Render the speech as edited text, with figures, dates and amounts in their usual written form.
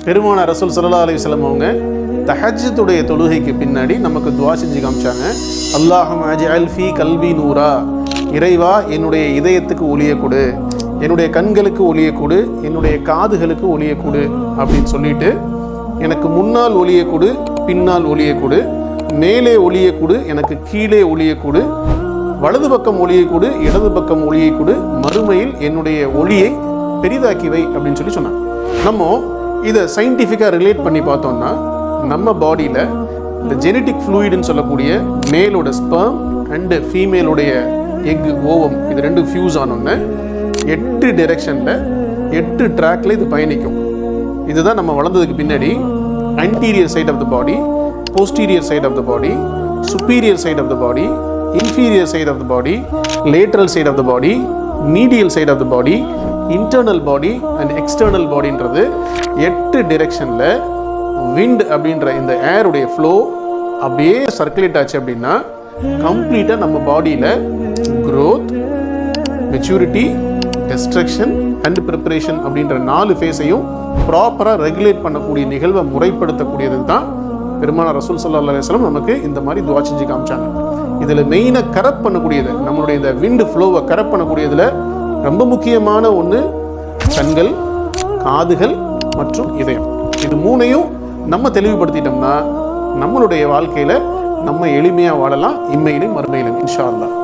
பெருமானார் ரசூல் ஸல்லல்லாஹு அலைஹி வஸல்லம் அவங்க தஹஜ்ஜுடைய தொழுகைக்கு பின்னாடி நமக்கு துஆ செஞ்சு காமிச்சாங்க. அல்லாஹும்ம அஜ்அல் ஃபீ கல்பி நூரா, இறைவா என்னுடைய இதயத்துக்கு ஒளியை கொடு, என்னுடைய கண்களுக்கு ஒளியை கொடு, என்னுடைய காதுகளுக்கு ஒளியை கொடு அப்படின்னு சொல்லிட்டு, எனக்கு முன்னால் ஒளியை கொடு, பின்னால் ஒளியை கொடு, மேலே ஒளியை கொடு, எனக்கு கீழே ஒளியை கொடு, வலது பக்கம் ஒளியை கொடு, இடது பக்கம் ஒளியை கொடு, மறுமையில் என்னுடைய ஒளியை பெரிதாக்கி வை அப்படின்னு சொல்லி சொன்னாங்க. நம்ம இதை சயின்டிஃபிக்காக ரிலேட் பண்ணி பார்த்தோம்னா, நம்ம பாடியில் இந்த ஜெனட்டிக் ஃப்ளூயிடுன்னு சொல்லக்கூடிய மேலோட ஸ்பெர்ம் அண்டு ஃபீமேலுடைய எக் ஓவம் இது ரெண்டும் ஃபியூஸ் ஆனோன்னு 8 டைரெக்ஷனில் 8 ட்ராக்ல இது பயணிக்கும். இதுதான் நம்ம வளர்ந்ததுக்கு பின்னாடி anterior side of the body, posterior side of the body, superior side of the body, inferior side of the body, lateral side of the body, medial side of the body, internal body and external bodyன்றது 8 டைரெக்ஷனில் wind அப்படின்ற இந்த ஏருடைய flow அப்படியே circulate ஆச்சு அப்படின்னா கம்ப்ளீட்டாக நம்ம பாடியில் growth, maturity, destruction and preparation அப்படின்ற 4 ஃபேஸையும் ப்ராப்பராக ரெகுலேட் பண்ணக்கூடிய நிகழ்வை முறைப்படுத்தக்கூடியது தான் பெருமானார் ரசூல் ஸல்லல்லாஹு அலைஹி வஸல்லம் நமக்கு இந்த மாதிரி துஆ செஞ்சு காமிச்சாங்க. இதில் மெயினாக கரெக்ட் பண்ணக்கூடியது, நம்மளுடைய இந்த விண்டு ஃப்ளோவை கரெக்ட் பண்ணக்கூடியதில் ரொம்ப முக்கியமான ஒன்று கண்கள், காதுகள் மற்றும் இதயம். இது 3ஐயும் நம்ம தெளிவுபடுத்திட்டோம்னா நம்மளுடைய வாழ்க்கையில் நம்ம எளிமையாக வாழலாம், இம்மையிலும் மறுமையிலும் இன்ஷா அல்லாஹ்.